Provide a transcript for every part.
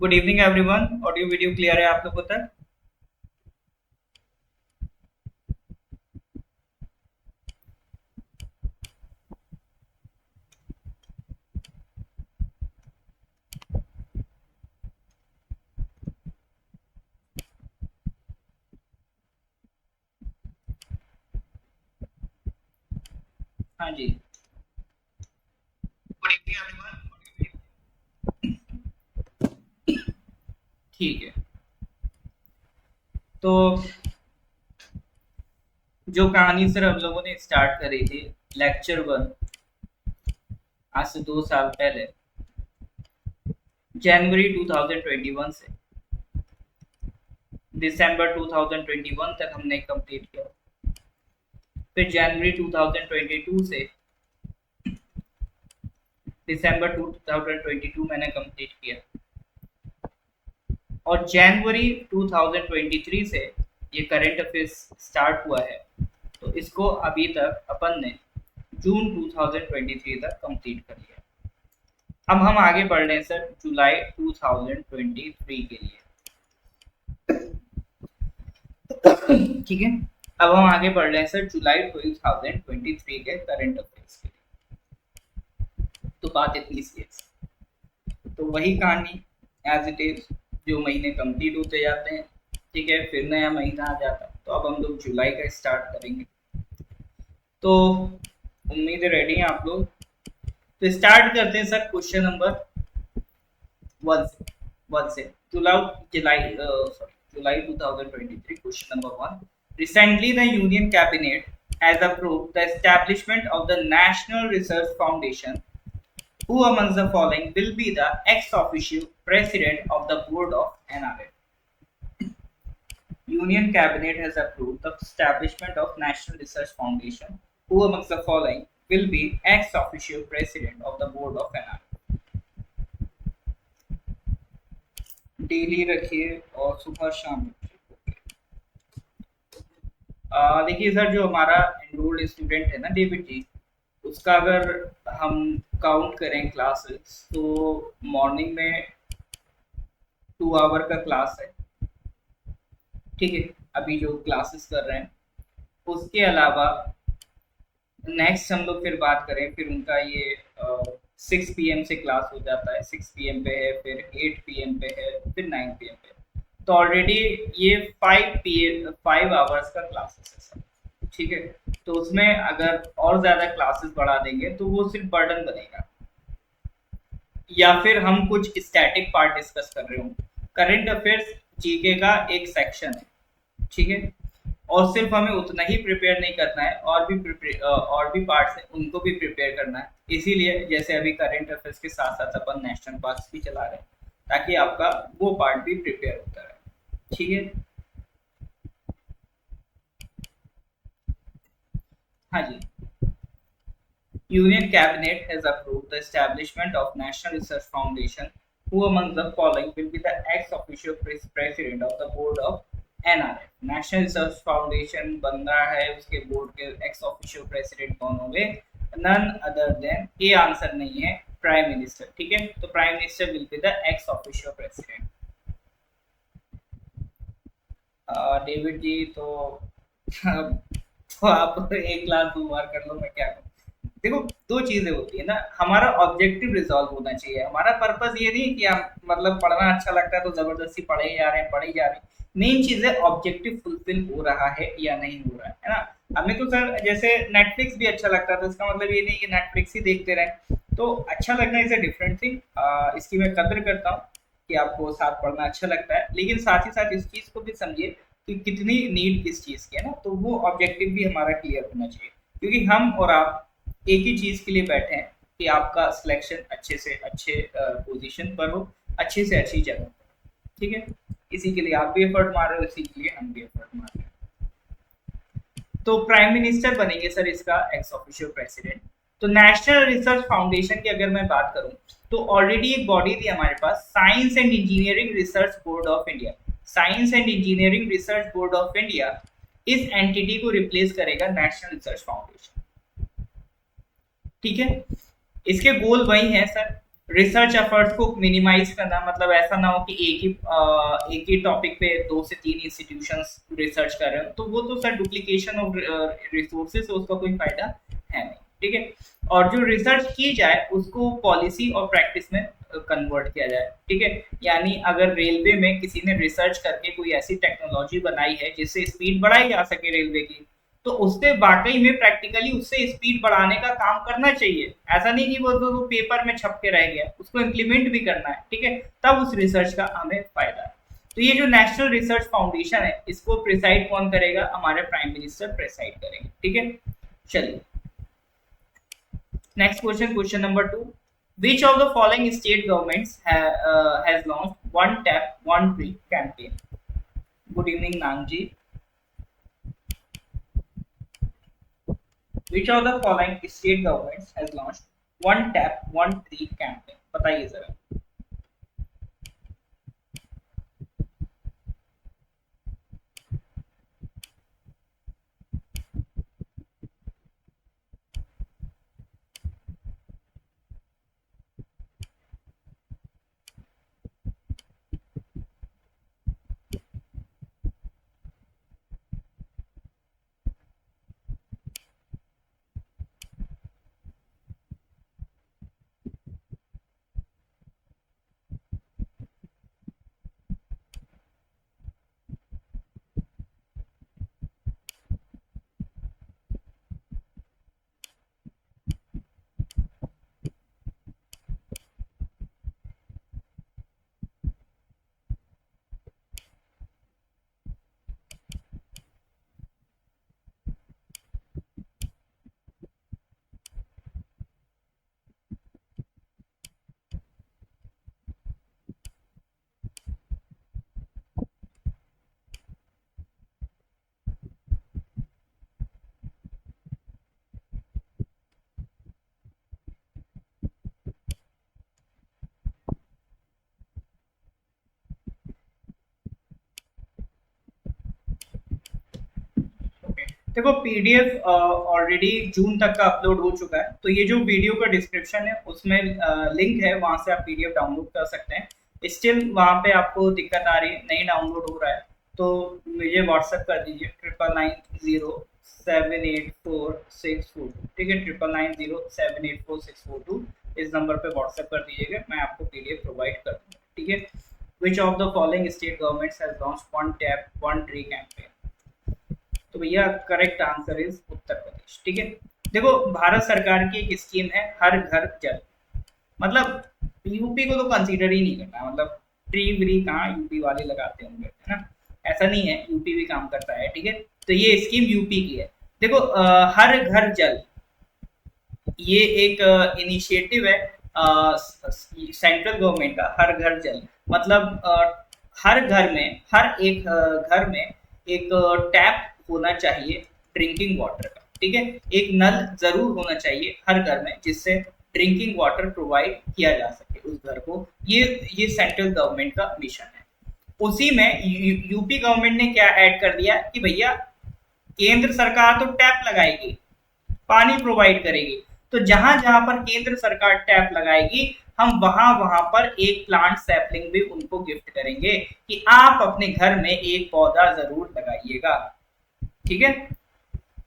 Good evening everyone. Audio video clear है आप लोगों तक? हाँ जी। Good evening everyone. ठीक है। तो जो कहानी सर हम लोगों ने स्टार्ट करी थी, लेक्चर वन, आज से 2 साल पहले, जनवरी 2021 से दिसंबर 2021 तक हमने कंप्लीट किया। फिर जनवरी 2022 से दिसंबर 2022 मैंने कंप्लीट किया, और जनवरी 2023 से ये करंट अफेयर्स स्टार्ट हुआ है। तो इसको अभी तक अपन ने जून 2023 तक कंप्लीट कर लिया। अब हम आगे बढ़ रहे हैं सर जुलाई 2023 के लिए। ठीक है। अब हम आगे बढ़ रहे हैं सर जुलाई 2023 के करंट अफेयर्स के लिए। तो बात इतनी सी है, तो वही कहानी एज इट इज, जो महीने कंप्लीट होते जाते हैं, ठीक है, फिर नया महीना आ जाता है। तो अब हम लोग जुलाई का स्टार्ट करेंगे। तो उम्मीद है रेडी हैं आप लोग। तो स्टार्ट करते हैं सर क्वेश्चन नंबर वन से जुलाई 2023 question number one. Recently, the Union Cabinet has approved the establishment of the National Research Foundation. Who amongst the following will be the ex officio president of the board of NRF? Union Cabinet has approved the establishment of National Research Foundation. Who amongst the following will be ex officio president of the board of NRF? Daily रखिए और सुबह शाम रखिए। देखिए sir, जो हमारा enrolled student है ना डेविड जी, उसका अगर हम काउंट करें क्लासेस, तो मॉर्निंग में 2 आवर का क्लास है, ठीक है, अभी जो क्लासेस कर रहे हैं। उसके अलावा नेक्स्ट हम लोग फिर बात करें, फिर उनका ये 6 PM से क्लास हो जाता है, 6 PM पे है, फिर 8 PM पे है, फिर 9 PM पे। तो ऑलरेडी ये 5 आवर्स का क्लासेस है सर, ठीक है। तो उसमें अगर और ज़्यादा क्लासेस बढ़ा देंगे तो वो सिर्फ बर्डन बनेगा, या फिर हम कुछ स्टैटिक पार्ट डिस्कस कर रहे हो। करंट अफेयर्स जीके का एक सेक्शन है, ठीक है, और सिर्फ हमें उतना ही प्रिपेयर नहीं करना है, और भी पार्ट्स हैं उनको भी प्रिपेयर करना है। इसीलिए जैसे अभी करंट अफेयर्स के साथ साथ अपन नेशनल पार्क्स भी चला रहे हैं, ताकि आपका वो पार्ट भी प्रिपेयर होता रहे, ठीक है। हाँ जी। Union Cabinet has approved the establishment of National Research Foundation. Who among the following will be the ex officio president of the board of NRF? National Research Foundation बन रहा है, उसके बोर्ड के एक्स ऑफिशियो प्रेसिडेंट कौन होंगे? None other than, ये answer नहीं है, प्राइम मिनिस्टर, ठीक है। तो prime minister will be the ex officio president. David ji, तो आप एक लाख 2 बार कर लो, मैं क्या करूँ। देखो, दो चीजें होती है ना, हमारा ऑब्जेक्टिव रिजॉल्व होना चाहिए। हमारा पर्पस ये नहीं कि हम मतलब पढ़ना अच्छा लगता है तो जबरदस्ती पढ़े जा रहे हैं, पढ़े जा रहे हैं। मेन चीज है ऑब्जेक्टिव फुलफिल हो रहा है या नहीं हो रहा है ना। हमें तो सर जैसे नेटफ्लिक्स भी अच्छा लगता था, इसका मतलब ये नहीं कि नेटफ्लिक्स ही देखते रहे। तो अच्छा लगना इज अ डिफरेंट थिंग। इसकी मैं कदर करता हूँ कि आपको साथ पढ़ना अच्छा लगता है, लेकिन साथ ही साथ इस चीज को भी समझिए कि कितनी नीड किस चीज की है ना। तो वो ऑब्जेक्टिव भी हमारा क्लियर होना चाहिए, क्योंकि हम और आप एक ही चीज के लिए बैठे हैं कि आपका सिलेक्शन अच्छे से अच्छे पोजीशन पर हो, अच्छी से अच्छी जगह पर, ठीक है। इसी के लिए आप भी एफर्ट मार रहे हो, इसी के लिए हम भी एफर्ट मार रहे हैं। तो प्राइम मिनिस्टर बनेंगे सर इसका एक्स ऑफिशियो प्रेसिडेंट। तो नेशनल रिसर्च फाउंडेशन की अगर मैं बात करूं, तो ऑलरेडी एक बॉडी थी हमारे पास, science and engineering research board of India. Science and engineering research board of India इस एंटिटी को रिप्लेस करेगा नेशनल रिसर्च फाउंडेशन, ठीक है। इसके गोल वही है सर रिसर्च एफर्ट्स को मिनिमाइज करना, मतलब ऐसा ना हो कि एक ही टॉपिक पे 2 से 3 इंस्टीट्यूशंस रिसर्च कर रहे हो, तो वो तो सर डुप्लीकेशन ऑफ रिसोर्सेज, उसका कोई फायदा है नहीं, ठीक है। और जो रिसर्च की जाए उसको पॉलिसी और प्रैक्टिस में कन्वर्ट किया जाए, ठीक है। यानी अगर रेलवे में किसी ने रिसर्च करके कोई ऐसी टेक्नोलॉजी बनाई है जिससे स्पीड बढ़ाई जा सके रेलवे की, तो उससे वाकई में प्रैक्टिकली उससे स्पीड बढ़ाने का काम करना चाहिए। ऐसा नहीं कि वो तो पेपर में छप के रह गया, उसको इम्प्लीमेंट भी करना है, ठीक है, तब उस रिसर्च का हमें फायदा है। तो ये जो नेशनल रिसर्च फाउंडेशन है, इसको प्रिसाइड कौन करेगा? हमारे प्राइम मिनिस्टर प्रिसाइड करेंगे, ठीक है। चलिए next question, question number 2। Which of the following state governments has launched one tap one tree campaign? Good evening, Nangji. Which of the following state governments has launched one tap one tree campaign? बताइए जरा। देखो PDF already जून तक का upload हो चुका है, तो ये जो वीडियो का डिस्क्रिप्शन है उसमें लिंक है, वहां से आप पीडीएफ डाउनलोड कर सकते हैं। स्टिल वहां पे आपको दिक्कत आ रही है, नहीं डाउनलोड हो रहा है, तो मुझे व्हाट्सएप कर दीजिए 9990784642, ठीक है, 9990784642 इस नंबर पे व्हाट्सएप कर दीजिएगा, मैं आपको पीडीएफ प्रोवाइड कर दूंगा, ठीक है। Which of the following state governments has launched one tap one tree campaign? तो भैया correct answer is Uttar Pradesh, ठीक है। देखो भारत सरकार की एक स्कीम है हर घर जल, मतलब यूपी को तो कंसीडर ही नहीं करना, मतलब ट्री व्री कहाँ यूपी वाले लगाते होंगे, है ना, ऐसा नहीं है, यूपी भी काम करता है, ठीक है। तो ये स्कीम यूपी की है। देखो हर घर जल ये एक इनिशिएटिव है सेंट्रल गवर्नमेंट का, हर घर जल मतलब हर घर में, हर एक घर में एक टैप होना चाहिए ड्रिंकिंग वाटर का, ठीक है, एक नल जरूर होना चाहिए हर घर में जिससे ड्रिंकिंग वाटर प्रोवाइड किया जा सके उस घर को। ये सेंट्रल गवर्नमेंट का मिशन है। उसी में यूपी गवर्नमेंट ने क्या ऐड कर दिया कि भैया केंद्र सरकार तो टैप लगाएगी, पानी प्रोवाइड करेगी, तो जहां जहां पर केंद्र सरकार टैप लगाएगी हम वहां वहां पर एक प्लांट सैपलिंग भी उनको गिफ्ट करेंगे कि आप अपने घर में एक पौधा जरूर लगाइएगा, ठीक है।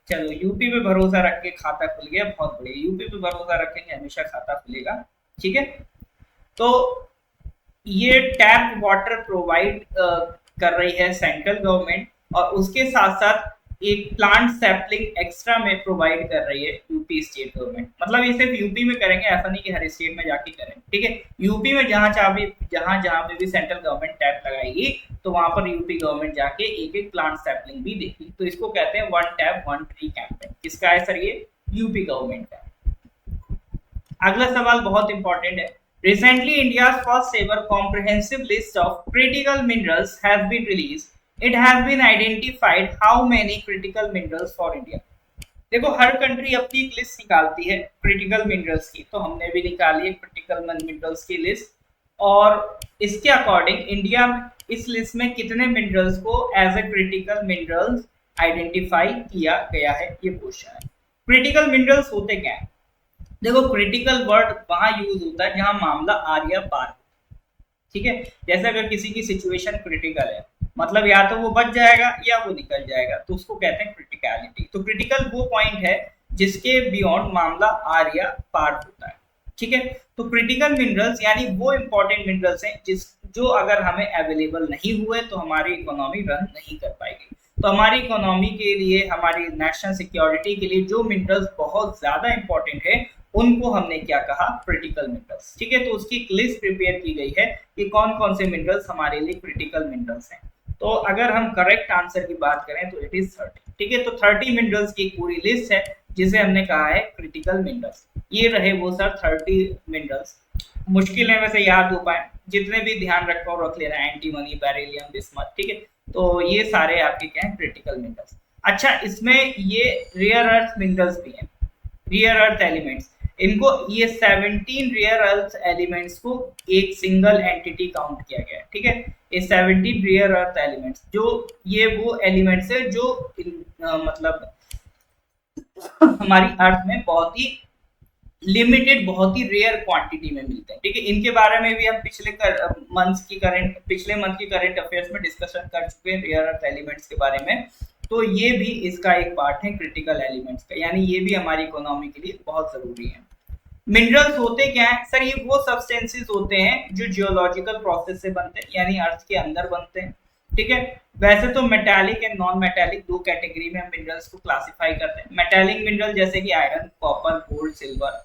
चलो यूपी पे भरोसा रख के खाता खुल गया, बहुत बढ़िया, यूपी पे भरोसा रखेंगे हमेशा खाता खुलेगा, ठीक है। तो ये टैप वाटर प्रोवाइड कर रही है सेंट्रल गवर्नमेंट, और उसके साथ साथ एक प्लांट सैपलिंग एक्स्ट्रा में प्रोवाइड कर रही है यूपी स्टेट गवर्नमेंट। मतलब ये सिर्फ यूपी में करेंगे, ऐसा नहीं कि हर स्टेट में जाके करें, ठीक है। यूपी में जहां जहां पे भी सेंट्रल गवर्नमेंट टैप लगाएगी तो वहां पर यूपी गवर्नमेंट जाके एक एक प्लांट सैपलिंग भी देगी, तो इसको कहते हैं one tap one tree campaign. किसका है सर? ये यूपी गवर्नमेंट का। अगला सवाल बहुत इंपॉर्टेंट है। Recently, India's first ever comprehensive list of critical minerals has been released. It has been identified how many critical minerals for India. देखो हर country अपनी एक लिस्ट निकालती है क्रिटिकल मिनरल्स की, तो हमने भी निकाली है क्रिटिकल मिनरल्स की लिस्ट, और इसके अकॉर्डिंग इंडिया इस लिस्ट में कितने मिनरल्स को as a critical minerals identify किया गया है, ये क्वेश्चन है। क्रिटिकल मिनरल्स होते क्या है? देखो क्रिटिकल वर्ड वहां यूज होता है जहां मामला आ या पार, ठीक है। जैसे अगर किसी की सिचुएशन क्रिटिकल है, मतलब या तो वो बच जाएगा या वो निकल जाएगा, तो उसको कहते हैं क्रिटिकलिटी। तो क्रिटिकल वो पॉइंट है जिसके बियॉन्ड मामला आर या पार होता है, ठीक है। तो क्रिटिकल मिनरल्स यानी वो इंपॉर्टेंट मिनरल्स हैं जिस जो अगर हमें अवेलेबल नहीं हुए तो हमारी इकोनॉमी रन नहीं कर पाएगी। तो हमारी इकोनॉमी के लिए, हमारी नेशनल सिक्योरिटी के लिए जो मिनरल्स बहुत ज्यादा इंपॉर्टेंट है उनको हमने क्या कहा, क्रिटिकल मिनरल्स, ठीक है। तो उसकी एक लिस्ट प्रिपेयर की गई है कि कौन कौन से मिनरल्स हमारे लिए क्रिटिकल मिनरल्स हैं। तो अगर हम करेक्ट आंसर की बात करें तो इट इज 30, ठीक है। तो 30 मिनरल्स की पूरी लिस्ट है जिसे हमने कहा है क्रिटिकल मिनरल्स। ये रहे वो सर 30 मिनरल्स। मुश्किल है वैसे याद हो पाए, जितने भी ध्यान रखो रख लेना, एंटीमनी, बेरिलियम, बिस्मथ, ठीक है। तो ये सारे आपके क्या है, क्रिटिकल मिनरल्स। अच्छा, इसमें ये रेयर अर्थ मिनरल्स भी हैं, रियर अर्थ एलिमेंट्स। इनको ये 17 रियर अर्थ एलिमेंट्स को एक सिंगल एंटिटी काउंट किया गया है, ठीक है। ये 17 रियर अर्थ एलिमेंट्स, जो ये वो एलिमेंट्स है जो मतलब हमारी अर्थ में बहुत ही लिमिटेड, बहुत ही रेयर क्वांटिटी में मिलते हैं, ठीक है। इनके बारे में भी हम पिछले मंथ की करंट अफेयर्स में डिस्कशन कर चुके हैं रेयर अर्थ एलिमेंट्स के बारे में। तो ये भी इसका एक पार्ट है क्रिटिकल एलिमेंट्स का, यानी ये भी हमारी इकोनॉमी के लिए बहुत जरूरी है। मिनरल्स होते क्या है सर, ये वो सब्सटेंसेस होते हैं जो जियोलॉजिकल प्रोसेस से बनते हैं, यानी अर्थ के अंदर बनते हैं, ठीक है। वैसे तो मेटालिक एंड नॉन मेटालिक दो कैटेगरी में हम मिनरल्स को क्लासिफाई करते हैं। मेटालिक मिनरल जैसे कि आयरन, कॉपर, गोल्ड, सिल्वर,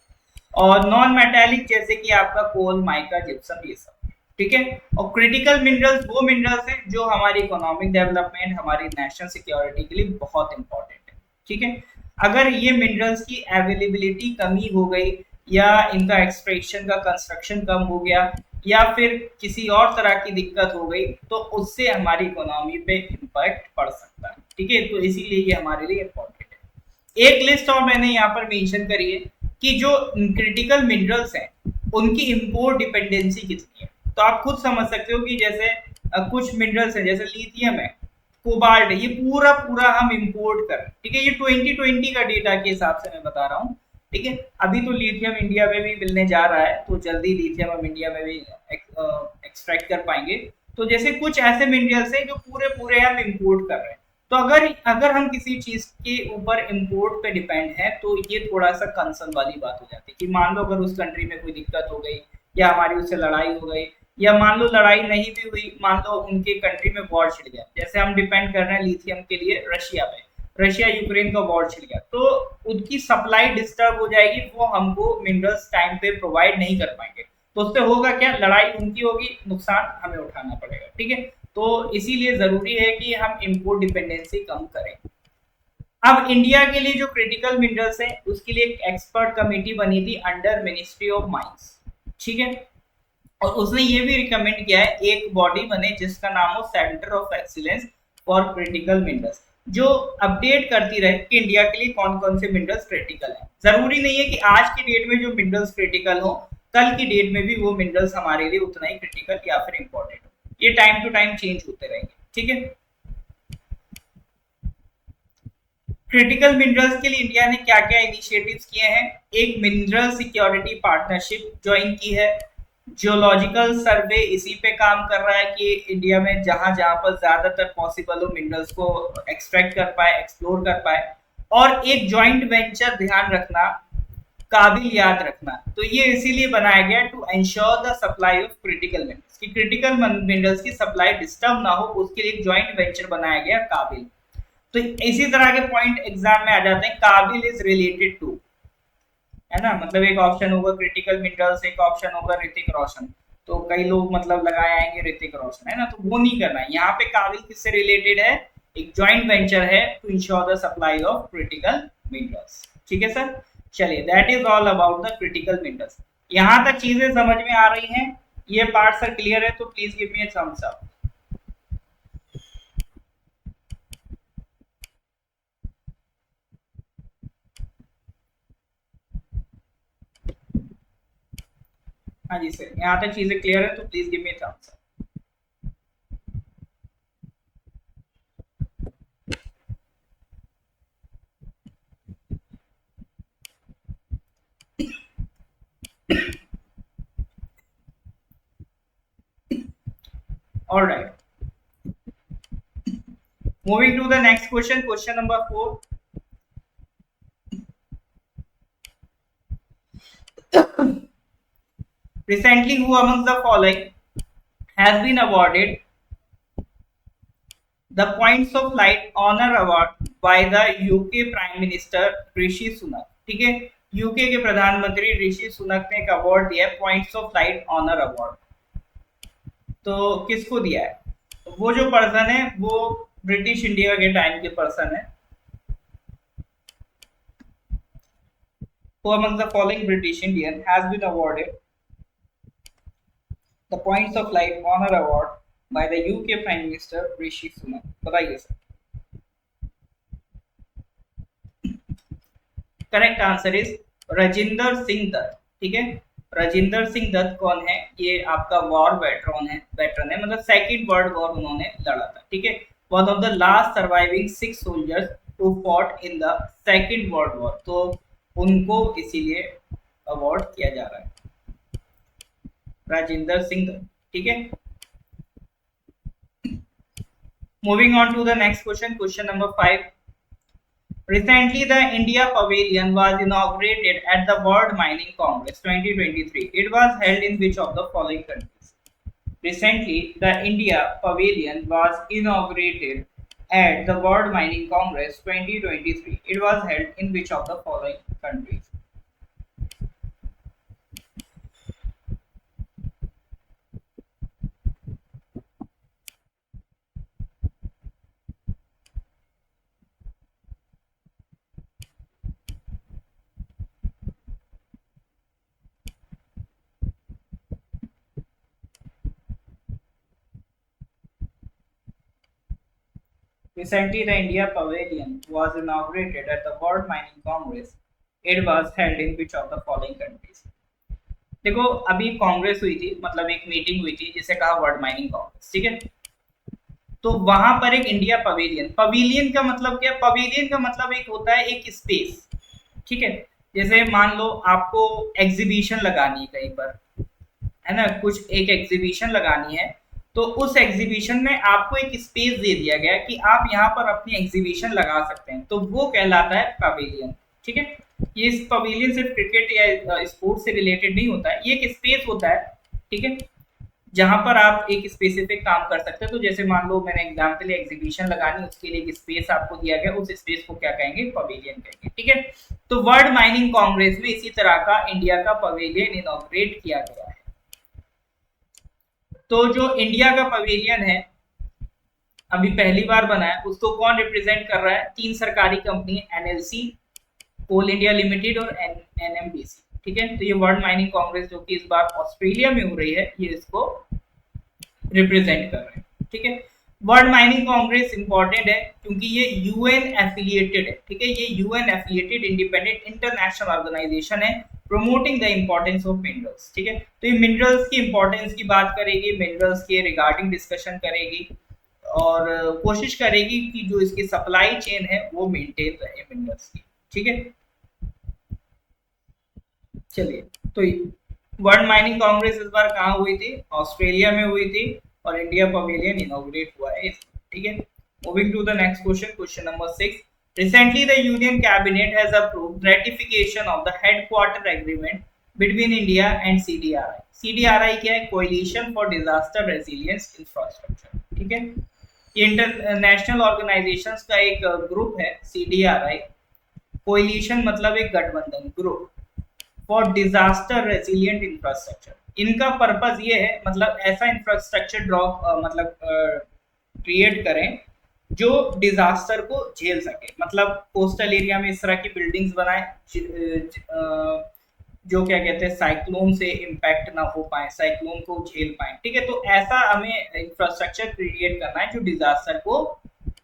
और नॉन मेटालिक जैसे कि आपका कोल, माइका, जिप्सम, ये सब, ठीक है। और क्रिटिकल मिनरल्स वो मिनरल्स हैं जो हमारी इकोनॉमिक डेवलपमेंट, हमारी नेशनल सिक्योरिटी के लिए बहुत इंपॉर्टेंट है, ठीक है। अगर ये मिनरल्स की अवेलेबिलिटी कमी हो गई, या इनका एक्सट्रैक्शन का कंस्ट्रक्शन कम हो गया, या फिर किसी और तरह की दिक्कत हो गई, तो उससे हमारी इकोनॉमी पे इम्पैक्ट पड़ सकता है, ठीक है। तो इसीलिए ये हमारे लिए इम्पोर्टेंट है। एक लिस्ट और मैंने यहाँ पर मेंशन करी है कि जो क्रिटिकल मिनरल्स हैं उनकी इंपोर्ट डिपेंडेंसी कितनी है। तो आप खुद समझ सकते हो कि जैसे कुछ मिनरल्स हैं, जैसे लिथियम है, कोबाल्ट है, ये पूरा पूरा हम इंपोर्ट कर रहे हैं, ठीक है। ये 2020 का डेटा के हिसाब से मैं बता रहा हूँ, ठीक है। अभी तो लिथियम इंडिया में भी मिलने जा रहा है, तो जल्दी लिथियम हम इंडिया में भी एक्सट्रैक्ट कर पाएंगे। तो जैसे कुछ ऐसे मिनरल्स हैं जो पूरे पूरे हम इंपोर्ट कर रहे हैं। तो अगर अगर हम किसी चीज के ऊपर इंपोर्ट पे डिपेंड है तो ये थोड़ा सा कंसर्न वाली बात हो जाती है कि मान लो अगर उस कंट्री में कोई दिक्कत हो गई, या हमारी उससे लड़ाई हो गई, या मान लो लड़ाई नहीं भी हुई, मान लो उनके कंट्री में वॉर छिड़ गया, जैसे हम डिपेंड कर रहे हैं लिथियम के लिए रशिया पे, रशिया यूक्रेन का वॉर छिड़ गया, तो उनकी सप्लाई डिस्टर्ब हो जाएगी, वो हमको मिनरल्स टाइम पे प्रोवाइड नहीं कर पाएंगे। तो उससे होगा क्या, लड़ाई उनकी होगी, नुकसान हमें उठाना पड़ेगा, ठीक है। तो इसीलिए जरूरी है कि हम इंपोर्ट डिपेंडेंसी कम करें। अब इंडिया के लिए जो क्रिटिकल मिनरल्स है उसके लिए एक एक्सपर्ट कमेटी बनी थी अंडर मिनिस्ट्री ऑफ माइंस, ठीक है। और उसने ये भी रिकमेंड किया है एक बॉडी बने जिसका नाम हो centre of excellence for critical minerals, जो अपडेट करती रहे कि इंडिया के लिए कौन कौन से मिनरल्स क्रिटिकल हैं। जरूरी नहीं है कि आज की डेट में जो मिनरल्स क्रिटिकल हो, कल की डेट में भी वो मिनरल्स हमारे लिए उतना ही क्रिटिकल या फिर इंपॉर्टेंट हो, ये टाइम टू टाइम चेंज होते रहेंगे, ठीक है। क्रिटिकल मिनरल्स के लिए इंडिया ने क्या क्या इनिशिएटिव्स किए हैं, एक मिनरल सिक्योरिटी पार्टनरशिप ज्वाइन की है, जियोलॉजिकल सर्वे इसी पे काम कर रहा है कि इंडिया में जहां जहां पर ज्यादातर पॉसिबल हो मिनरल्स को एक्सट्रैक्ट कर पाए, एक्सप्लोर कर पाए। और एक जॉइंट वेंचर, ध्यान रखना, काबिल याद रखना, तो ये इसीलिए बनाया गया to ensure the supply of critical minerals, कि क्रिटिकल मिनरल्स की सप्लाई डिस्टर्ब ना हो, उसके लिए एक जॉइंट वेंचर बनाया गया काबिल। तो इसी तरह के पॉइंट एग्जाम में आ जाते हैं, काबिल इज रिलेटेड टू, है ना, मतलब एक ऑप्शन होगा क्रिटिकल मिनरल्स, एक ऑप्शन होगा ऋतिक रोशन, तो कई लोग मतलब लगाए आएंगे ऋतिक रोशन, है ना, तो वो नहीं करना है। यहाँ पे काबिल किससे रिलेटेड है, एक जॉइंट वेंचर है to ensure the supply of critical minerals, ठीक है सर। चलिए, that is all about the critical minerals. यहाँ तक चीजें समझ में आ रही हैं, ये पार्ट सर क्लियर है, तो please give me a thumbs up. हाँ जी सर, यहाँ तक चीजें क्लियर है तो please give me thumbs up. All right. Moving to the next question, question number 4. Recently, who amongst the following has been awarded the Points of Light Honor Award by the UK Prime Minister Rishi Sunak? ठीक है, UK के प्रधानमंत्री ऋषि सुनक ने एक award दिया है, points of light honour award. तो किसको दिया है? वो जो पर्सन है वो ब्रिटिश इंडिया के टाइम के पर्सन है। Who among the following British Indian has been awarded the Points of Light Honor Award by the UK Prime Minister Rishi Sunak? बताइए sir. Correct answer is Rajinder Singh Dutt. ठीक है, राजिंदर सिंह दत्त कौन है? ये आपका वॉर वेटरन है, मतलब सेकंड वर्ल्ड वॉर उन्होंने लड़ा था। ठीक है, one of the last surviving 6 soldiers who fought in the second world war, तो उनको इसीलिए अवार्ड किया जा रहा है, राजिंदर सिंह दत्त। ठीक है, moving on to the next question, question number 5. Recently, the India Pavilion was inaugurated at the World Mining Congress 2023. It was held in which of the following countries? Recently, the India Pavilion was inaugurated at the World Mining Congress 2023. It was held in which of the following countries? Recently, the India Pavilion was inaugurated at the World Mining Congress. It was held in which of the following countries? देखो, अभी कांग्रेस हुई थी, मतलब एक meeting हुई थी जिसे कहा वर्ल्ड माइनिंग कांग्रेस। ठीक है, तो वहां पर एक इंडिया पवेलियन, पवेलियन का मतलब क्या? पवेलियन का मतलब एक होता है एक स्पेस। ठीक है, जैसे मान लो आपको एग्जीबिशन लगानी है कहीं पर, है ना, कुछ एक एग्जीबिशन लगानी है, तो उस एग्जीबिशन में आपको एक स्पेस दे दिया गया कि आप यहाँ पर अपनी एग्जीबिशन लगा सकते हैं, तो वो कहलाता है पवेलियन। ठीक है, ये पवेलियन सिर्फ क्रिकेट या स्पोर्ट्स से रिलेटेड नहीं होता है, ये एक स्पेस होता है। ठीक है, जहां पर आप एक स्पेसिफिक काम कर सकते हैं। तो जैसे मान लो मैंने एग्जाम्पल एग्जीबिशन लगानी, उसके लिए एक स्पेस आपको दिया गया, उस स्पेस को क्या कहेंगे? पवेलियन कहेंगे। ठीक है, तो वर्ल्ड माइनिंग कांग्रेस में इसी तरह का इंडिया का पवेलियन इनॉग्रेट किया गया है। तो जो इंडिया का पवेलियन है अभी पहली बार बना है, उसको कौन रिप्रेजेंट कर रहा है? 3 सरकारी कंपनी, एनएलसी, कोल इंडिया लिमिटेड और एनएमडीसी। ठीक है, तो ये वर्ल्ड माइनिंग कांग्रेस जो कि इस बार ऑस्ट्रेलिया में हो रही है, ये इसको रिप्रेजेंट कर रहे हैं। ठीक है, वर्ल्ड माइनिंग कांग्रेस इंपॉर्टेंट है क्योंकि ये यूएन एफिलिएटेड है। ठीक है, ये UN affiliated independent international organisation है promoting the importance of minerals. ठीक है, तो ये मिनरल्स की इंपॉर्टेंस की बात करेगी, मिनरल्स के रिगार्डिंग डिस्कशन करेगी और कोशिश करेगी कि जो इसकी सप्लाई चेन है वो मेंटेन रहे मिनरल्स की। ठीक है, चलिए, तो वर्ल्ड माइनिंग कांग्रेस इस बार कहाँ हुई थी? ऑस्ट्रेलिया में हुई थी और इंडिया पवेलियन इनॉग्रेट हुआ है। ठीक है, moving to the next question, question number 6. Recently, the Union Cabinet has approved ratification of the headquarter agreement between India and CDRI. CDRI क्या है? Coalition for Disaster Resilience Infrastructure. ठीक है, ये international organisations का एक ग्रुप है CDRI। Collision मतलब एक गठबंधन, ग्रुप फॉर डिजास्टर रेसिलिएंट इंफ्रास्ट्रक्चर। इनका पर्पस ये है, मतलब ऐसा इंफ्रास्ट्रक्चर मतलब क्रिएट करें जो डिजास्टर को झेल सके, मतलब कोस्टल एरिया में इस तरह की बिल्डिंग्स बनाए जो क्या कहते हैं साइक्लोन से इम्पैक्ट ना हो पाए, साइक्लोन को झेल पाए। ठीक है, तो ऐसा हमें इंफ्रास्ट्रक्चर क्रिएट करना है जो डिजास्टर को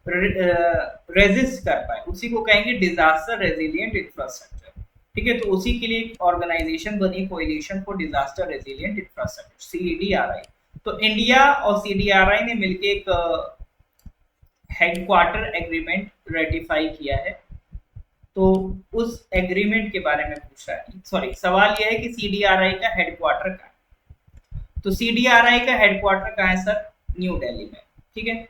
रेजिस्ट कर पाए, उसी को कहेंगे डिजास्टर रेजिलिएंट इंफ्रास्ट्रक्चर। ठीक है, तो उसी के लिए ऑर्गेनाइजेशन बनी, coalition for disaster resilient infrastructure, CDRI। तो इंडिया और CDRI ने मिलकर एक हेडक्वार्टर एग्रीमेंट रेटिफाई किया है तो उस एग्रीमेंट के बारे में पूछ रहा है। सॉरी, सवाल यह है कि सीडीआरआई का हेडक्वार्टर कहाँ है। तो सीडीआरआई का हेडक्वार्टर कहाँ है सर? न्यू दिल्ली में। ठीक है।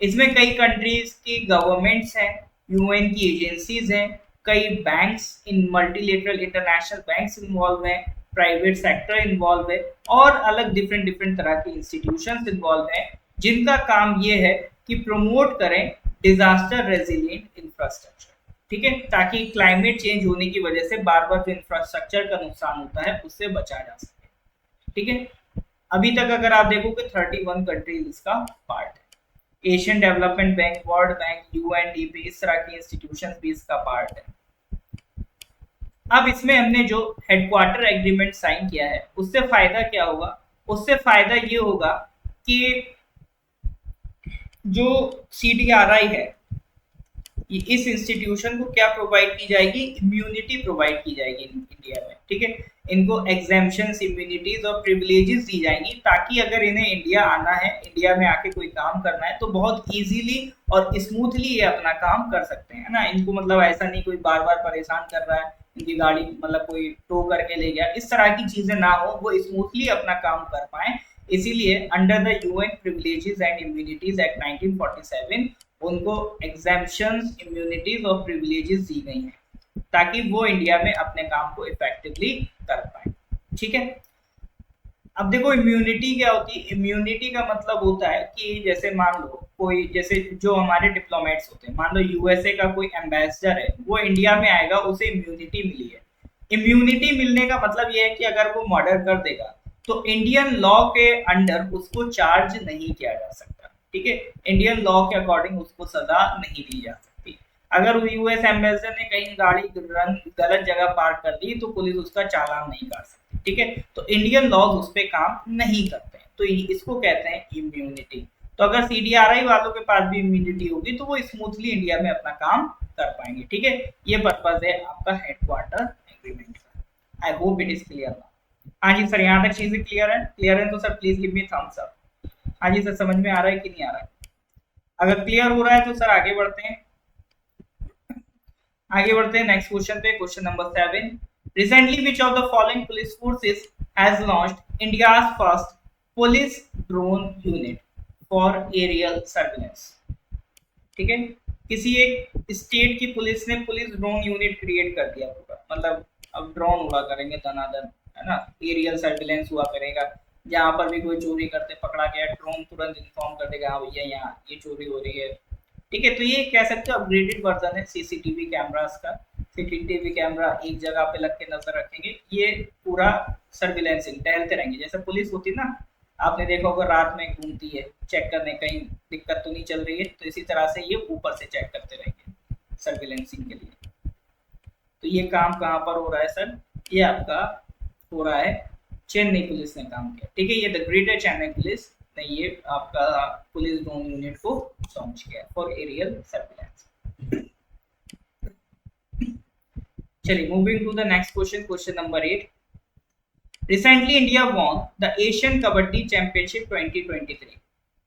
इसमें कई कंट्रीज की गवर्नमेंट्स हैं, यूएन की एजेंसीज हैं, कई banks in multilateral international banks involve हैं, प्राइवेट सेक्टर इन्वॉल्व है, और अलग डिफरेंट डिफरेंट तरह की इंस्टीट्यूशंस इन्वॉल्व हैं, जिनका काम ये है कि प्रमोट करें डिजास्टर रेजिलिएंट इंफ्रास्ट्रक्चर। ठीक है, ताकि क्लाइमेट चेंज होने की वजह से बार बार जो इंफ्रास्ट्रक्चर का नुकसान होता है उससे बचा जा सके। ठीक है। अभी तक अगर आप देखोगे 31 कंट्रीज इसका पार्ट है। Asian development bank, world bank, UNDP, इस तरह की इंस्टीट्यूशन भी इसका पार्ट है। अब इसमें हमने जो हेडक्वार्टर एग्रीमेंट साइन किया है उससे फायदा क्या होगा? उससे फायदा ये होगा कि जो सीडीआरआई है, इस इंस्टीट्यूशन को क्या प्रोवाइड की जाएगी? इम्यूनिटी प्रोवाइड की जाएगी इंडिया में। ठीक है। इनको एग्जेम्पशन, इम्यूनिटीज और प्रिविलेजेस दी जाएंगी, ताकि अगर इन्हें इंडिया आना है, इंडिया में आके कोई काम करना है, तो बहुत इजीली और स्मूथली ये अपना काम कर सकते हैं, है ना। इनको मतलब ऐसा नहीं कोई बार बार परेशान कर रहा है, इनकी गाड़ी मतलब कोई टो करके ले गया, इस तरह की चीजें ना हो, वो स्मूथली अपना काम कर पाए। इसीलिए under the UN privileges and immunities act 1947 उनको एग्जेम्पशंस, इम्यूनिटीज और प्रिविलेजेस दी गई हैं, ताकि वो इंडिया में अपने काम को इफेक्टिवली कर पाए। ठीक है। अब देखो इम्यूनिटी क्या होती है। इम्यूनिटी का मतलब होता है कि जैसे मान लो कोई, जैसे जो हमारे डिप्लोमेट्स होते हैं, मान लो यूएसए का कोई एम्बेसडर है, वो इंडिया में आएगा, उसे इम्यूनिटी मिली है। इम्यूनिटी मिलने का मतलब ये है कि अगर वो मर्डर कर देगा तो इंडियन लॉ के अंडर उसको चार्ज नहीं किया जा सकता। ठीक है। इंडियन लॉ के अकॉर्डिंग उसको सजा नहीं दी जा सकती। अगर यूएस एम्बेसडर ने कहीं गाड़ी गलत जगह पार्क कर दी तो पुलिस उसका चालान नहीं कर सकती। ठीक है। तो इंडियन लॉज उस पर काम नहीं करते हैं, तो इसको कहते हैं इम्यूनिटी। तो अगर सीडीआरआई वालों के पास भी इम्यूनिटी होगी तो वो स्मूथली इंडिया में अपना काम कर पाएंगे। ठीक है। ये पर्पज है आपका हेडक्वार्टर एग्रीमेंट का। I hope it is clear. हाँ जी सर, यहाँ तक चीजें क्लियर है? क्लियर है तो sir please give me thumbs up. हाँ जी सर, समझ में आ रहा है कि नहीं आ रहा है? अगर क्लियर हो रहा है तो सर आगे बढ़ते हैं। आगे बढ़ते हैं नेक्स्ट क्वेश्चन पे। Question number 7, recently which of the following police forces has launched India's first police drone unit for aerial surveillance? ठीक है। किसी एक स्टेट की पुलिस ने पुलिस ड्रोन यूनिट क्रिएट कर दिया पूरा, मतलब अब ड्रोन उड़ा करेंगे धनाधन, है ना। एरियल सर्विलेंस हुआ करेगा, जहां पर भी कोई चोरी करते पकड़ा गया, ड्रोन तुरंत इन्फॉर्म कर देगा, हाँ भैया यहाँ ये चोरी हो रही है। ठीक है। तो ये कह सकते हो अपग्रेडेड वर्जन है सीसीटीवी कैमरास का। सीसीटीवी कैमरा एक जगह पे लग के नजर रखेंगे, ये पूरा सर्विलेंसिंग टहलते रहेंगे, जैसे पुलिस होती है ना, आपने देखा होगा रात में घूमती है चेक करने कहीं दिक्कत तो नहीं चल रही है, तो इसी तरह से ये ऊपर से चेक करते रहेंगे सर्विलेंसिंग के लिए। तो ये काम कहाँ पर हो रहा है सर? ये आपका हो रहा है चेन्नई पुलिस ने काम किया। ठीक है। ये द ग्रेटर चेन्नई पुलिस ने ये आपका पुलिस ड्रोन यूनिट को लॉन्च किया फॉर एरियल सर्विलेंस। चलिए moving to the next question, question number 8, recently India won the Asian kabaddi championship 2023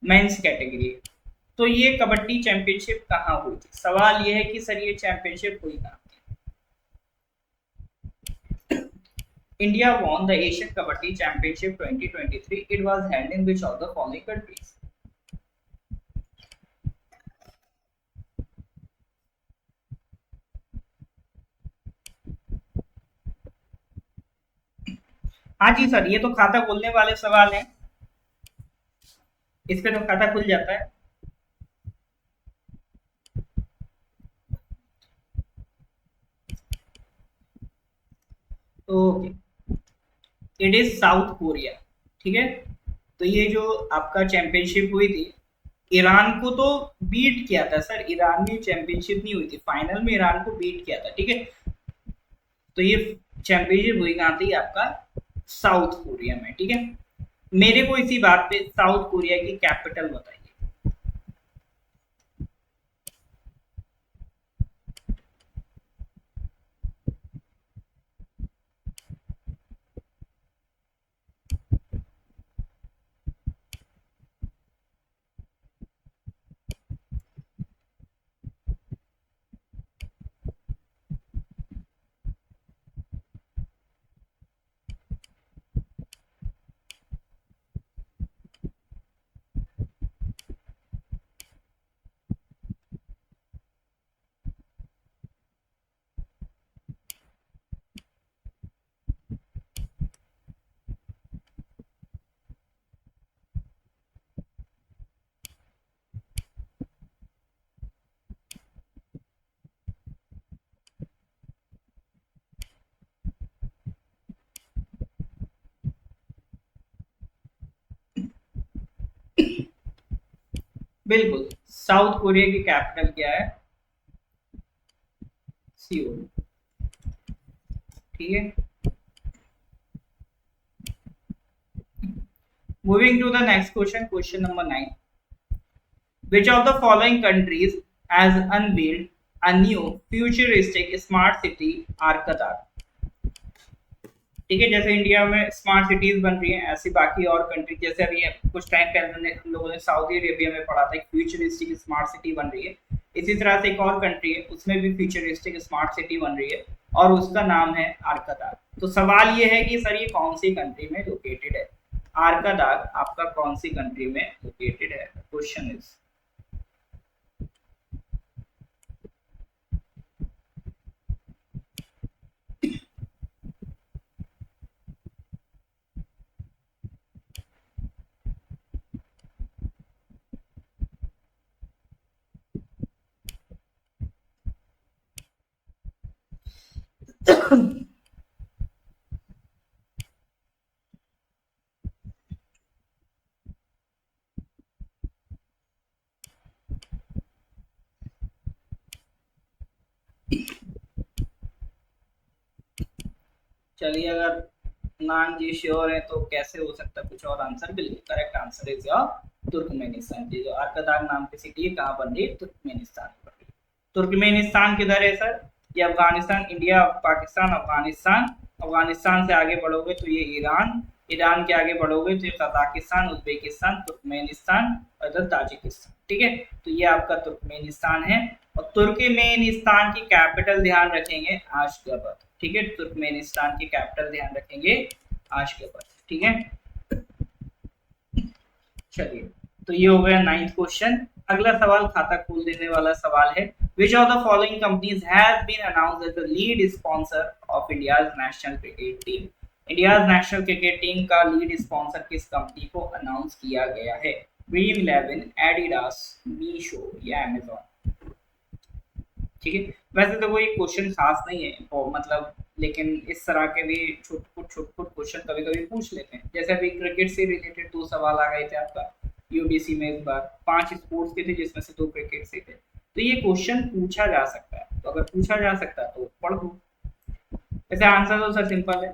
men's category. तो ये कबड्डी चैंपियनशिप कहाँ हुई थी? सवाल ये है कि सर ये चैंपियनशिप हुई कहाँ? India won the Asian Kabaddi Championship 2023. It was held in which of the following countries? हाँ जी सर, ये तो खाता खोलने वाले सवाल हैं, इस पे तो खाता खुल जाता है। Okay, it is south Korea. ठीक है। तो ये जो आपका चैंपियनशिप हुई थी, ईरान को तो बीट किया था सर। ईरान में चैंपियनशिप नहीं हुई थी, फाइनल में ईरान को बीट किया था। ठीक है। तो ये चैंपियनशिप हुई कहाँ थी? आपका साउथ कोरिया में। ठीक है। मेरे को इसी बात पे साउथ कोरिया की कैपिटल बताइए। बिल्कुल। साउथ कोरिया की कैपिटल क्या है? सियोल। ठीक है। Moving to the next question, question number 9। Which of the following countries has unveiled a new futuristic smart city Arkadak? ठीक है, जैसे इंडिया में स्मार्ट सिटीज बन रही हैं, ऐसी बाकी और कंट्री, जैसे अभी कुछ टाइम पहले हम लोगों ने सऊदी अरेबिया में पढ़ा था, एक फ्यूचरिस्टिक स्मार्ट सिटी बन रही है। इसी तरह से एक और कंट्री है, उसमें भी फ्यूचरिस्टिक स्मार्ट सिटी बन रही है और उसका नाम है आर्कादाग। तो सवाल ये है कि सर ये कौन सी कंट्री में लोकेटेड है? आर्कादाग आपका कौन सी कंट्री में लोकेटेड है? Question is. चलिए, अगर नान जी श्योर है तो कैसे हो सकता है कुछ और आंसर? बिल्कुल correct answer is your Turkmenistan. जी, जो आर्कदाग नाम की सिटी है कहाँ बन रही है? तुर्कमेनिस्तान में बन रही है। तुर्कमेनिस्तान किधर है सर? ये अफगानिस्तान, इंडिया, पाकिस्तान, अफगानिस्तान। अफगानिस्तान से आगे बढ़ोगे तो ये ईरान, ईरान के आगे बढ़ोगे तो ये कजाकिस्तान, उज्बेकिस्तान, तुर्कमेनिस्तान और इधर ताजिकिस्तान। ठीक है, तो ये आपका तुर्कमेनिस्तान है। और तुर्कमेनिस्तान की कैपिटल ध्यान रखेंगे आशगाबत। ठीक है, तुर्कमेनिस्तान की कैपिटल ध्यान रखेंगे आशगाबत। ठीक है, चलिए, तो ये हो गया 9th क्वेश्चन। अगला सवाल खाता खोल देने वाला सवाल है। Which of the following companies has been announced as the lead sponsor of India's national cricket team? India's national cricket team का लीड स्पॉन्सर किस कंपनी को अनाउंस किया गया है? ड्रीम इलेवन, एडिडास, मीशो या अमेजॉन? ठीक है, वैसे तो कोई क्वेश्चन खास नहीं है मतलब, लेकिन इस तरह के भी छुटपुट क्वेश्चन कभी कभी पूछ लेते हैं। जैसे अभी क्रिकेट से रिलेटेड 2 सवाल आ गए थे आपका यूडीसी में। इस बार 5 स्पोर्ट्स के थे जिसमें से 2 क्रिकेट से थे, तो ये क्वेश्चन पूछा जा सकता है। तो अगर पूछा जा सकता है तो पढ़ दो। वैसे आंसर तो सर सिंपल है,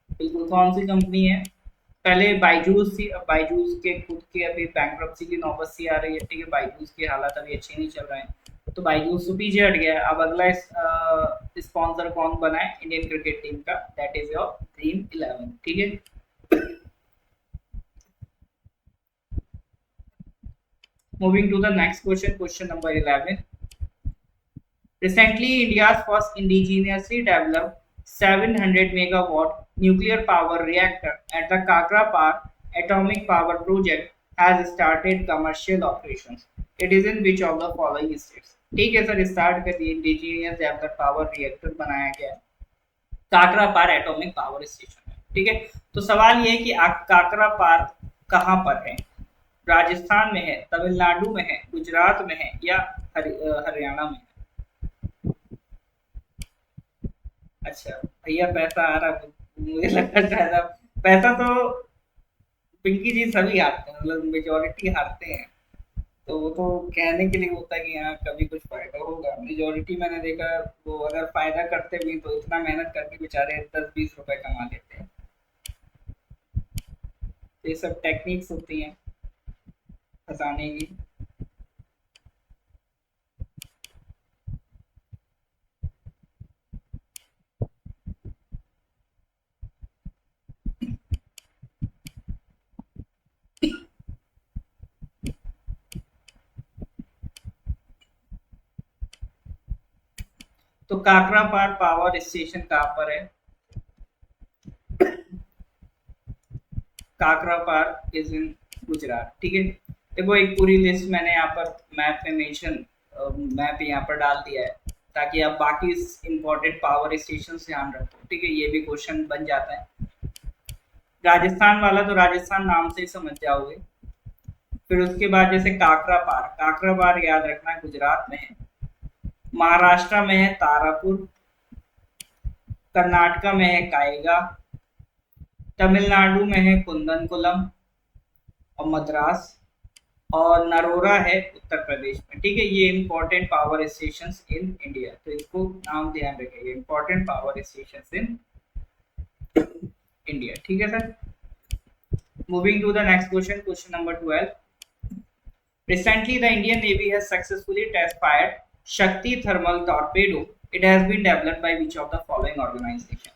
बिल्कुल। कौन सी कंपनी है? पहले बायजूस थी, अब बायजूस के खुद के अभी बैंकरप्सी की नौबत सी आ रही है। ठीक है, बायजूस की हालत अभी अच्छी नहीं चल रहे हैं, तो बायजूस तो पीछे हट गया है। अब अगला स्पॉन्सर कौन बना है इंडियन क्रिकेट टीम का? That is your Dream Eleven. ठीक है, moving to the next question, question number 11। Recently, India's first indigenously developed 700 megawatt nuclear power reactor at the Kakrapar Atomic Power Project has started commercial operations. It is in which of the following states? ठीक है sir, start कर दिए। Indigenous develop power reactor बनाया गया है काकरा पार atomic power station में। ठीक है, तो सवाल ये है कि काकरा पार कहाँ पर है? राजस्थान में है, तमिलनाडु में है, गुजरात में है या हरियाणा में? अच्छा भैया, पैसा आ रहा, मुझे लगता है शायद अब पैसा तो पिंकी जी सभी हारते हैं, मतलब मेजोरिटी हारते हैं। तो वो तो कहने के लिए होता है कि हाँ कभी कुछ फायदा होगा। मेजोरिटी मैंने देखा वो अगर फायदा करते भी तो इतना मेहनत करके बेचारे 10-20 रुपए कमा लेते हैं। तो ये सब टेक्निक्स होती हैं फंसाने की। तो काकरापार पावर स्टेशन कहाँ पर है? Kakrapar is in Gujarat. ठीक है, देखो एक पूरी लिस्ट मैंने यहाँ पर मैप में मेंशन, मैप यहाँ पर डाल दिया है ताकि आप बाकी इंपॉर्टेंट पावर स्टेशन ध्यान रखो। ठीक है, ये भी क्वेश्चन बन जाता है। राजस्थान वाला तो राजस्थान नाम से ही समझ जाओगे। फिर उसके बाद जैसे काकरापार, काकरापार याद रखना गुजरात में है। महाराष्ट्र में है तारापुर, कर्नाटका में है कायगा, तमिलनाडु में है कुंदनकुलम और मद्रास, और नरोरा है उत्तर प्रदेश में। ठीक है, ये important power station in India, तो इसको नाम ध्यान रखिए, important power station in India. ठीक है sir, moving to the next question, question number 12। Recently, the Indian Navy has successfully test-fired Shakti thermal torpedo. It has been developed by which of the following organization?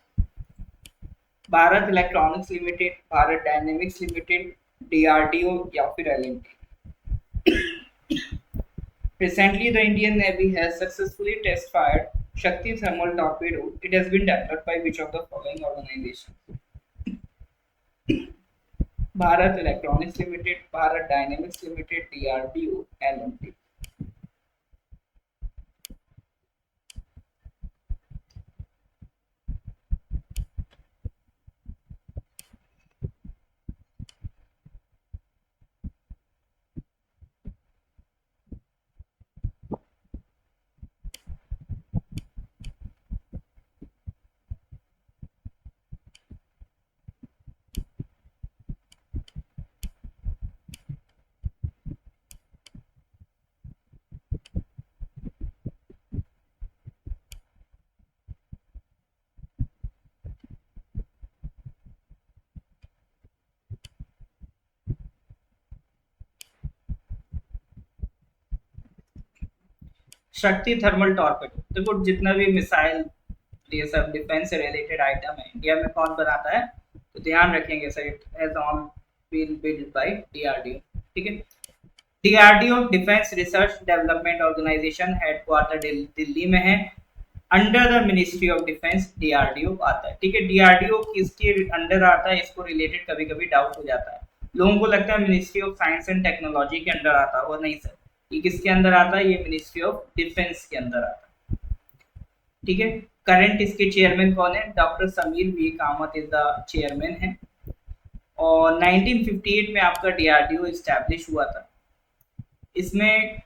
Bharat Electronics Limited, Bharat Dynamics Limited, DRDO या फिर LNT? Recently, the Indian Navy has successfully test-fired Shakti thermal torpedo. It has been developed by which of the following organization? Bharat Electronics Limited, Bharat Dynamics Limited, DRDO, L and T. Shakti thermal torpedo, देखो जितना भी missile, ये सब defence से related item है, India में कौन बनाता है? तो ध्यान रखेंगे sir, it has on been build by DRDO. ठीक है, DRDO defence research development organisation, headquarter Delhi में है, under the ministry of defence DRDO आता है। ठीक है, डीआरडीओ किसके अंडर आता है, इसको रिलेटेड कभी कभी डाउट हो जाता है, लोगों को लगता है ministry of science and technology के अंडर आता है, नहीं सर, ये किसके अंदर आता है? ये मिनिस्ट्री ऑफ डिफेंस के अंदर आता है। ठीक है, करंट इसके चेयरमैन कौन है? Doctor Samir V Kamat is the chairman है, और 1958 में आपका डीआरडीओ स्टैब्लिश हुआ था। इसमें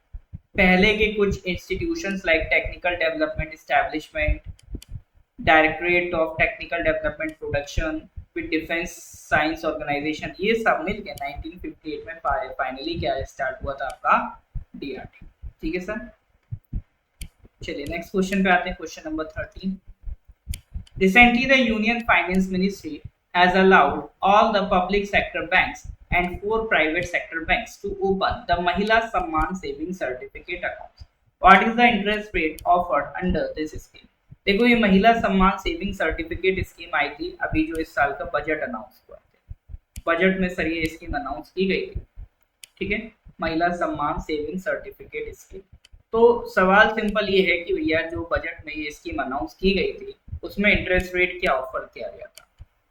पहले के कुछ institutions like technical development establishment, directorate of technical development production with defence science organisation, ये सब मिलकर 1958 में फाइनली क्या स्टार्ट हुआ था आपका डीआरडीओ। ठीक है सर, चलिए नेक्स्ट क्वेश्चन पे आते हैं, question number 13। Recently, the Union Finance Ministry has allowed all the public sector banks and 4 private sector banks to open the Mahila Samman Saving Certificate accounts. What is the interest rate offered under this scheme? देखो, ये महिला सम्मान saving certificate scheme आई थी अभी जो इस साल का बजट अनाउंस हुआ था, बजट में सर ये स्कीम अनाउंस की गई थी। ठीक है, महिला सम्मान सेविंग सर्टिफिकेट स्कीम। तो सवाल सिंपल ये है कि भैया जो बजट में ये स्कीम अनाउंस की गई थी उसमें इंटरेस्ट रेट क्या ऑफर किया गया था?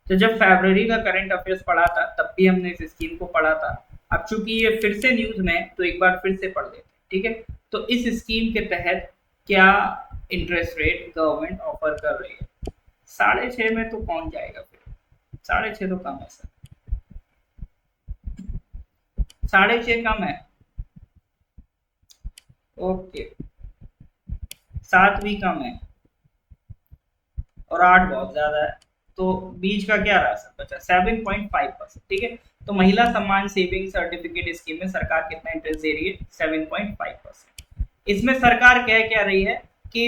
तो जब फरवरी का करंट अफेयर्स पढ़ा था तब भी हमने इस स्कीम को पढ़ा था, अब चूंकि ये फिर से न्यूज में तो एक बार फिर से पढ़ लेते हैं। ठीक है, तो इस स्कीम के तहत क्या इंटरेस्ट रेट गवर्नमेंट ऑफर कर रही है? 6.5 में तो कौन जाएगा फिर, 6.5 तो कम है सर, 6.5 कम है, ओके, 7 भी कम है और 8 बहुत ज्यादा है, तो बीच का क्या रहा सर बचा? 7.5%। ठीक है, तो महिला सम्मान सेविंग सर्टिफिकेट स्कीम में सरकार कितना इंटरेस्ट दे रही है? 7.5%। इसमें सरकार कह क्या रही है कि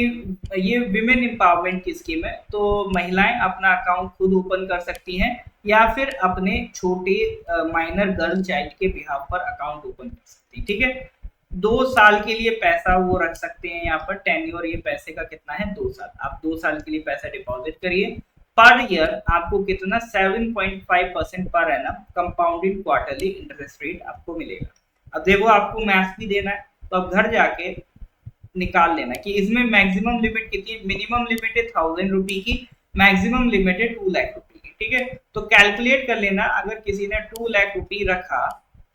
ये विमेन एम्पावरमेंट की स्कीम है, तो महिलाएं अपना अकाउंट खुद ओपन कर सकती हैं या फिर अपने छोटे माइनर गर्ल चाइल्ड के बिहाफ पर अकाउंट ओपन कर सकती है। ठीक है, 2 साल के लिए पैसा वो रख सकते हैं, यहाँ पर टेन्योर ये पैसे का कितना है? 2 साल। आप 2 साल के लिए पैसा डिपॉजिट करिए, पर ईयर आपको कितना? 7.5% per annum compounded quarterly interest rate आपको मिलेगा। अब देखो आपको मैथ्स भी देना है, तो अब घर जाके निकाल लेना कि इसमें मैक्सिमम लिमिट कितनी है। मिनिमम लिमिट है 1000 रुपी की, मैक्सिमम लिमिट है 2 लाख रुपी की। ठीक है, तो कैलकुलेट कर लेना, अगर किसी ने 2 लाख रुपी रखा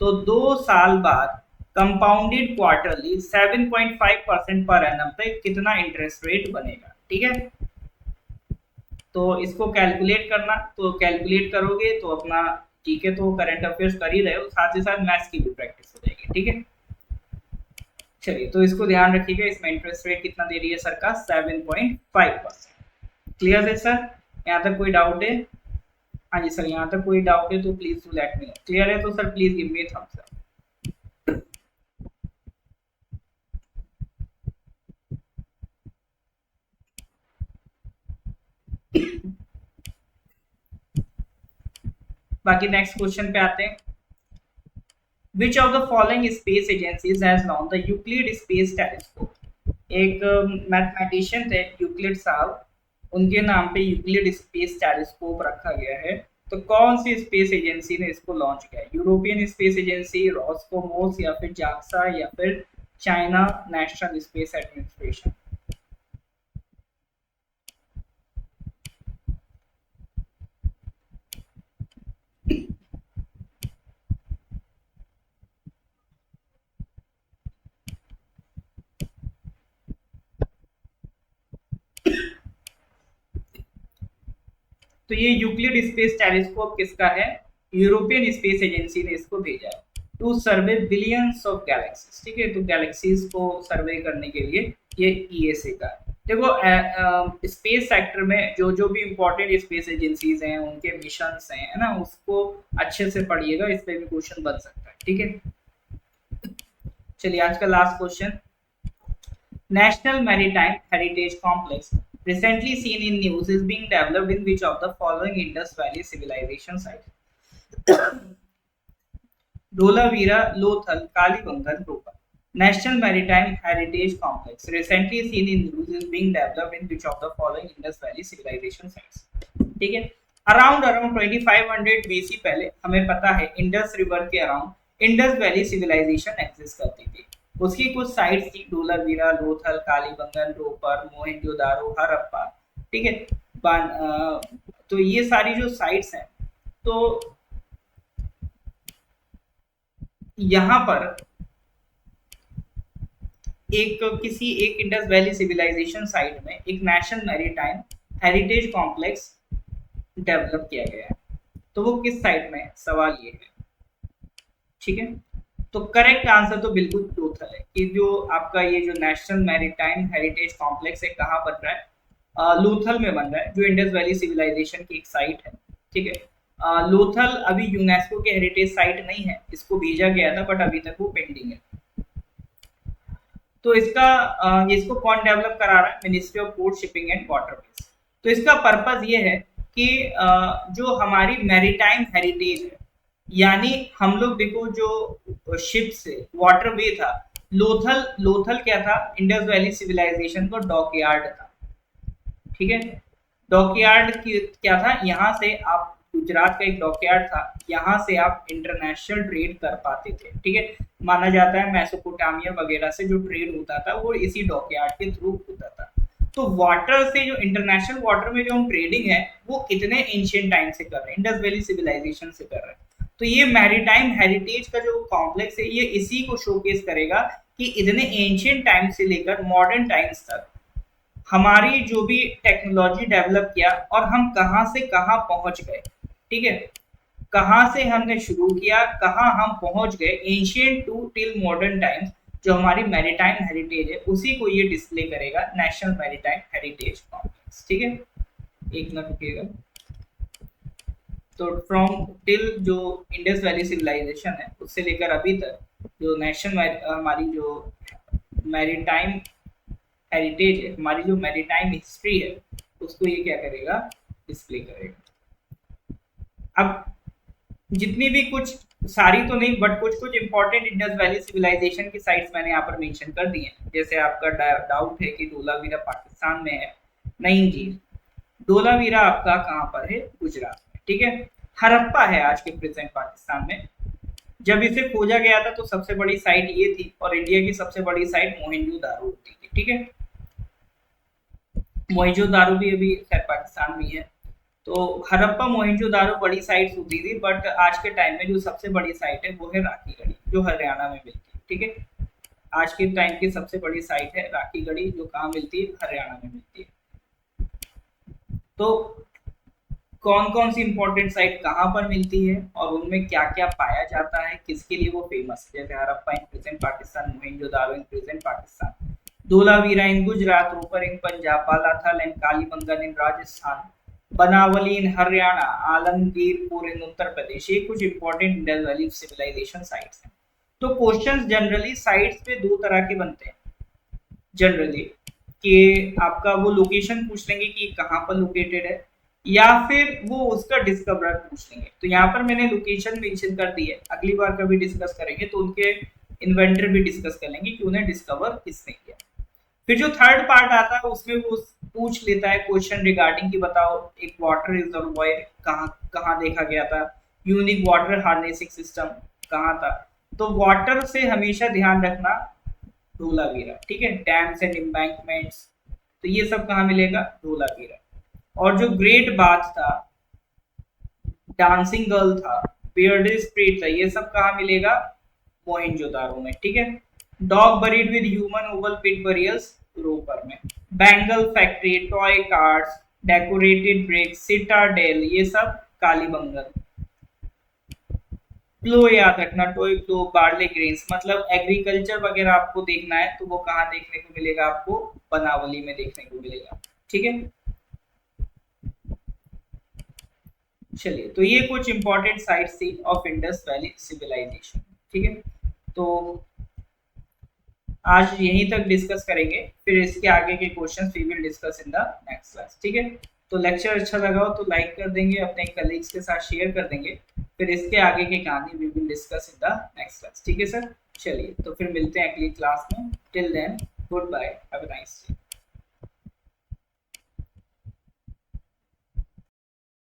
तो 2 साल बाद कंपाउंडेड क्वार्टरली 7.5% पर एनम पे कितना इंटरेस्ट रेट बनेगा। ठीक है, तो इसको कैलकुलेट करना, तो कैलकुलेट करोगे तो अपना जीके तो करंट अफेयर्स कर ही रहे हो, साथ ही साथ मैथ्स की भी प्रैक्टिस हो जाएगी। ठीक है, चलिए तो इसको ध्यान रखिएगा, इसमें इंटरेस्ट रेट कितना दे रही है सरकार? 7.5%। क्लियर है सर, यहाँ तक कोई डाउट है? हाँ जी सर, यहाँ तक कोई डाउट है तो please to let me know. Clear है तो sir please give me thumbs up. बाकी नेक्स्ट क्वेश्चन पे आते हैं। Which of the following space agencies has launch the Euclid space telescope? एक मैथमेटिशियन थे यूक्लिड साहब, उनके नाम पे यूक्लिड स्पेस टेलीस्कोप रखा गया है। तो कौन सी स्पेस एजेंसी ने इसको लॉन्च किया? यूरोपियन स्पेस एजेंसी, रॉस्कोमोस, या फिर जाक्सा, या फिर चाइना नेशनल स्पेस एडमिनिस्ट्रेशन? तो ये यूक्लिड स्पेस टेलीस्कोप किसका है? यूरोपियन स्पेस एजेंसी ने इसको भेजा है to survey billions of galaxies. ठीक है, तो गैलेक्सीज को सर्वे करने के लिए ये ईएसए का है। देखो स्पेस सेक्टर में जो जो भी इंपॉर्टेंट स्पेस एजेंसीज हैं, उनके मिशंस हैं, है ना, उसको अच्छे से पढ़िएगा, इस पे भी क्वेश्चन बन सकता है। ठीक है, चलिए आज का last question. National Maritime Heritage Complex, recently seen in news, is being developed in which of the following Indus Valley civilization sites? Dholavira, Lothal, Kalibangan, Ropa. National Maritime Heritage Complex, recently seen in news, is being developed in which of the following Indus Valley civilization sites? ठीक है, around 2500 BC पहले हमें पता है Indus river के around Indus valley civilization exist करती थी। उसकी कुछ साइट्स थी, धोलावीरा, लोथल, कालीबंगन, रोपर, मोहनजोदारो, हड़प्पा। ठीक है, तो ये सारी जो साइट्स हैं, तो यहाँ पर एक इंडस वैली सिविलाइजेशन साइट में एक national maritime heritage complex develop किया गया है। तो वो किस साइट में है, सवाल ये है। ठीक है, तो करेक्ट आंसर तो बिल्कुल लोथल है कि जो आपका ये जो नेशनल मैरीटाइम हेरिटेज कॉम्प्लेक्स है कहाँ बन रहा है? लोथल में बन रहा है, जो इंडस वैली सिविलाइजेशन की एक साइट है। ठीक है, लोथल अभी यूनेस्को के हेरिटेज साइट नहीं है, इसको भेजा गया था बट अभी तक वो पेंडिंग है। तो इसको कौन डेवलप करा रहा है? Ministry of port, shipping and waterways. तो इसका पर्पस ये है कि जो हमारी मैरीटाइम हेरिटेज है, यानी हम लोग देखो जो शिप से वाटरवे था, लोथल क्या था? इंडस वैली सिविलाइजेशन का डॉकयार्ड था। ठीक है, डॉकयार्ड क्या था? यहाँ से आप, गुजरात का एक डॉकयार्ड था, यहाँ से आप इंटरनेशनल ट्रेड कर पाते थे। ठीक है, माना जाता है मेसोपोटामिया वगैरह से जो ट्रेड होता था वो इसी डॉकयार्ड के थ्रू होता था। तो वाटर से जो इंटरनेशनल वाटर में जो हम ट्रेडिंग है वो कितने एंशिएंट टाइम से कर रहे हैं, इंडस वैली सिविलाइजेशन से कर रहे हैं। तो ये मैरीटाइम हेरिटेज का जो कॉम्प्लेक्स है ये इसी को शोकेस करेगा कि इतने एंशिएंट टाइम से लेकर मॉडर्न टाइम्स तक हमारी जो भी टेक्नोलॉजी डेवलप किया और हम कहाँ से कहाँ पहुंच गए। ठीक है, कहाँ से हमने शुरू किया, कहाँ हम पहुंच गए, ancient to till modern times, जो हमारी मैरीटाइम हेरिटेज है उसी को ये डिस्प्ले करेगा, नेशनल मैरीटाइम हेरिटेज कॉम्प्लेक्स। ठीक है, एक मिनट रुकिएगा। तो फ्रॉम टिल जो इंडस वैली सिविलाइजेशन है उससे लेकर अभी तक जो नेशनल हमारी जो मैरीटाइम हेरिटेज है, हमारी जो मैरीटाइम हिस्ट्री है, उसको ये क्या करेगा, डिस्प्ले करेगा। अब जितनी भी, कुछ सारी तो नहीं बट कुछ कुछ इंपॉर्टेंट इंडस वैली सिविलाइजेशन की साइट्स मैंने यहाँ पर मेंशन कर दी हैं। जैसे आपका डाउट है कि धोलावीरा पाकिस्तान में है, नहीं जी, धोलावीरा आपका कहाँ पर है? गुजरात में। ठीक है, हड़प्पा है आज के प्रेजेंट पाकिस्तान में। जब इसे खोजा गया था तो सबसे बड़ी साइट ये थी, और इंडिया की सबसे बड़ी साइट मोहनजोदारो होती थी। ठीक है, मोहनजोदारो भी अभी खैर पाकिस्तान में है। तो हड़प्पा मोहनजोदारो बड़ी साइट्स होती थी, बट आज के टाइम में जो सबसे बड़ी साइट है वो है राखीगढ़ी, जो हरियाणा में मिलती है। ठीक है, आज के टाइम की सबसे बड़ी साइट है राखीगढ़ी, जो कहाँ मिलती है? हरियाणा में मिलती है। तो कौन कौन सी इंपॉर्टेंट साइट कहाँ पर मिलती है और उनमें क्या क्या पाया जाता है, किसके लिए वो फेमस है? जैसे Harappa in present Pakistan, Mohenjodaro in present Pakistan, Dholavira in Gujarat, Ropar in Punjab, Balathal and Kalibangan in Rajasthan, Banawali in Haryana, Alamgirpur in Uttar Pradesh. ये कुछ important Indus valley civilisation sites हैं। तो क्वेश्चंस जनरली साइट्स पे दो तरह के बनते हैं जनरली। कि आपका वो लोकेशन पूछ लेंगे कि कहाँ पर लोकेटेड है, या फिर वो उसका डिस्कवरर पूछ लेंगे। तो यहाँ पर मैंने लोकेशन मेंशन कर दी है, अगली बार कभी डिस्कस करेंगे तो उनके इन्वेंटर भी डिस्कस कर लेंगे कि उन्हें डिस्कवर किसने किया। फिर जो थर्ड पार्ट आता है उसमें वो पूछ लेता है क्वेश्चन रिगार्डिंग कि बताओ एक वाटर रिजर्वॉयर कहाँ कहाँ देखा गया था, यूनिक वाटर हार्नेसिंग सिस्टम कहाँ था। तो वाटर से हमेशा ध्यान रखना धोलावीरा, ठीक है, डैम्स एंड एम्बैंकमेंट्स, तो ये सब कहाँ मिलेगा, धोलावीरा। और जो ग्रेट बाथ था, डांसिंग गर्ल था, बियर्डे स्ट्रीट था, ये सब कहाँ मिलेगा, मोहनजोदारो में, ठीक है। Dog buried with human oval pit burials, Ropar में। Bangle factory, toy cars, decorated bricks, citadel, ये सब कालीबंगन। क्लो याद रखना, टोय क्लो, बार्ले ग्रेन्स, मतलब एग्रीकल्चर वगैरह आपको देखना है तो वो कहाँ देखने को मिलेगा, आपको बनावली में देखने को मिलेगा, ठीक है। चलिए, तो ये कुछ इंपॉर्टेंट साइट्स थी ऑफ इंडस वैली सिविलाइजेशन, ठीक है। तो आज यहीं तक डिस्कस करेंगे, फिर इसके आगे के questions we will discuss in the next class, ठीक है। तो लेक्चर अच्छा लगा हो तो लाइक कर देंगे, अपने कलीग्स के साथ शेयर कर देंगे, फिर इसके आगे की कहानी we will discuss in the next class, ठीक है सर। चलिए, तो फिर मिलते हैं अगली क्लास में, till then goodbye, have a nice day.